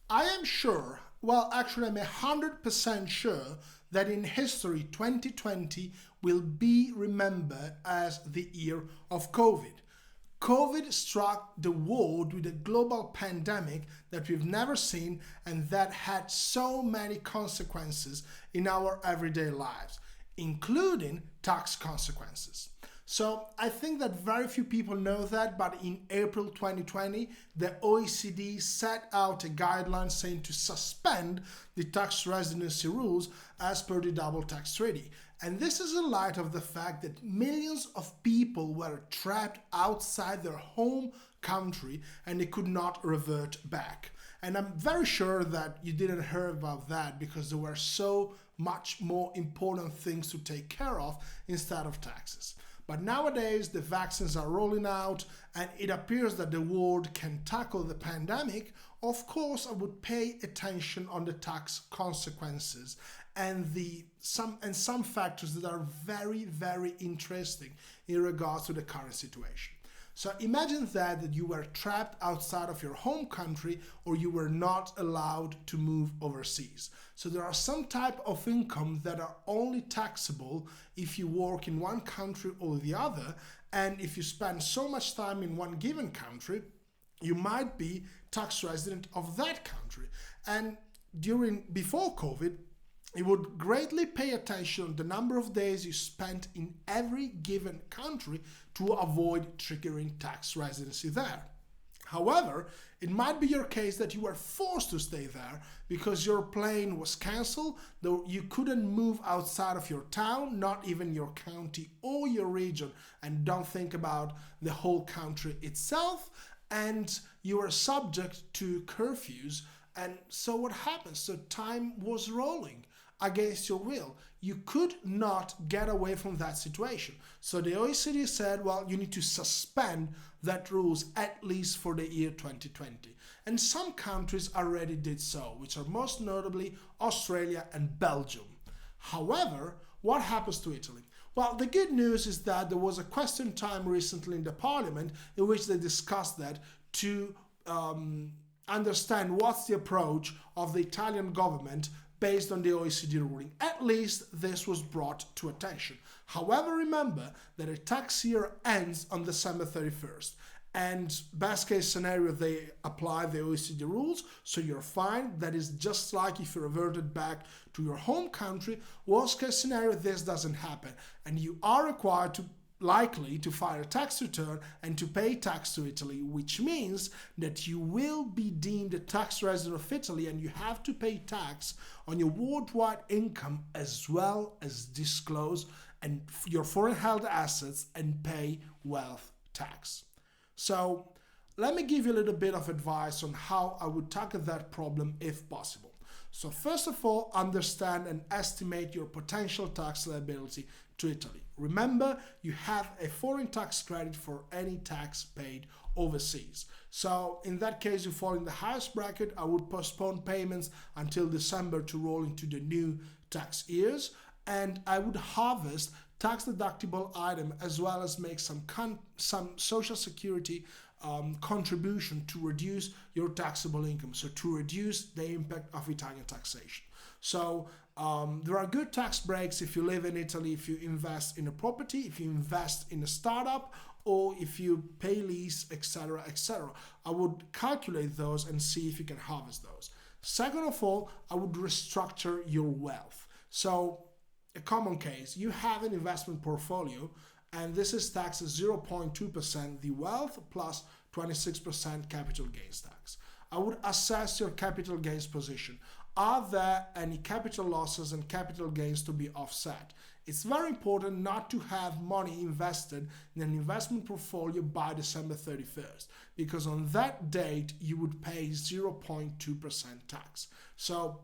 I am sure, well, actually, I'm 100% sure that in history 2020 will be remembered as the year of COVID. COVID struck the world with a global pandemic that we've never seen and that had so many consequences in our everyday lives, including tax consequences. So I think that very few people know that, but in April 2020, the OECD set out a guideline saying to suspend the tax residency rules as per the double tax treaty. And this is in light of the fact that millions of people were trapped outside their home country and they could not revert back. And I'm very sure that you didn't hear about that because there were so much more important things to take care of instead of taxes. But nowadays, the vaccines are rolling out, and it appears that the world can tackle the pandemic. Of course, I would pay attention on the tax consequences and some factors that are very, very interesting in regards to the current situation. So imagine that you were trapped outside of your home country or you were not allowed to move overseas. So there are some type of income that are only taxable if you work in one country or the other, and if you spend so much time in one given country, you might be tax resident of that country. And before COVID, you would greatly pay attention to the number of days you spent in every given country to avoid triggering tax residency there. However, it might be your case that you were forced to stay there because your plane was cancelled, though you couldn't move outside of your town, not even your county or your region, and don't think about the whole country itself, and you were subject to curfews. And so what happens? So time was rolling against your will. You could not get away from that situation. So the OECD said, well, you need to suspend that rules at least for the year 2020. And some countries already did so, which are most notably Australia and Belgium. However, what happens to Italy? Well, the good news is that there was a question time recently in the parliament in which they discussed that to understand what's the approach of the Italian government based on the OECD ruling. At least this was brought to attention. However, remember that a tax year ends on December 31st. And best case scenario, they apply the OECD rules, so you're fine. That is just like if you reverted back to your home country. Worst case scenario, this doesn't happen. And you are required to likely to file a tax return and to pay tax to Italy, which means that you will be deemed a tax resident of Italy and you have to pay tax on your worldwide income as well as disclose and your foreign held assets and pay wealth tax. So let me give you a little bit of advice on how I would tackle that problem if possible. So first of all, understand and estimate your potential tax liability to Italy. Remember, you have a foreign tax credit for any tax paid overseas. So in that case, you fall in the highest bracket. I would postpone payments until December to roll into the new tax years, and I would harvest tax deductible item as well as make some social security contribution to reduce your taxable income, so to reduce the impact of Italian taxation. So there are good tax breaks if you live in Italy, if you invest in a property, if you invest in a startup, or if you pay lease, etc., etc. I would calculate those and see if you can harvest those. Second of all, I would restructure your wealth. So a common case, you have an investment portfolio and this is taxed at 0.2% the wealth plus 26% capital gains tax. I would assess your capital gains position. Are there any capital losses and capital gains to be offset? It's very important not to have money invested in an investment portfolio by December 31st, because on that date you would pay 0.2% tax. So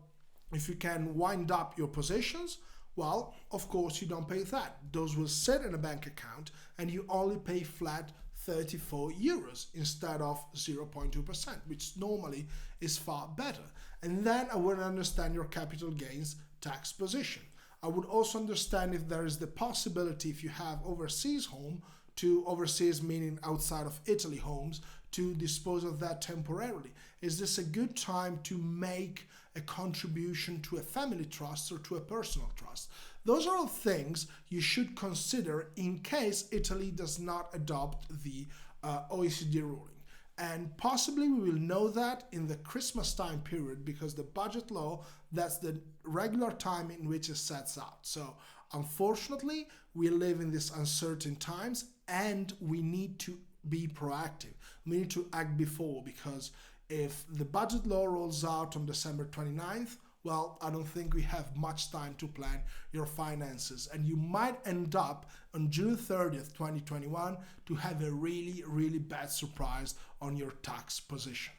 if you can wind up your positions, well, of course you don't pay that. Those will sit in a bank account and you only pay flat 34 euros instead of 0.2%, which normally is far better. And then I would understand your capital gains tax position. I would also understand if there is the possibility, if you have overseas home, to overseas meaning outside of Italy homes, to dispose of that temporarily? Is this a good time to make a contribution to a family trust or to a personal trust? Those are all things you should consider in case Italy does not adopt the OECD ruling. And possibly we will know that in the Christmas time period, because the budget law, that's the regular time in which it sets out. So unfortunately, we live in these uncertain times and we need to be proactive. We need to act before, because if the budget law rolls out on December 29th, well, I don't think we have much time to plan your finances. And you might end up on June 30th, 2021 to have a really, really bad surprise on your tax position.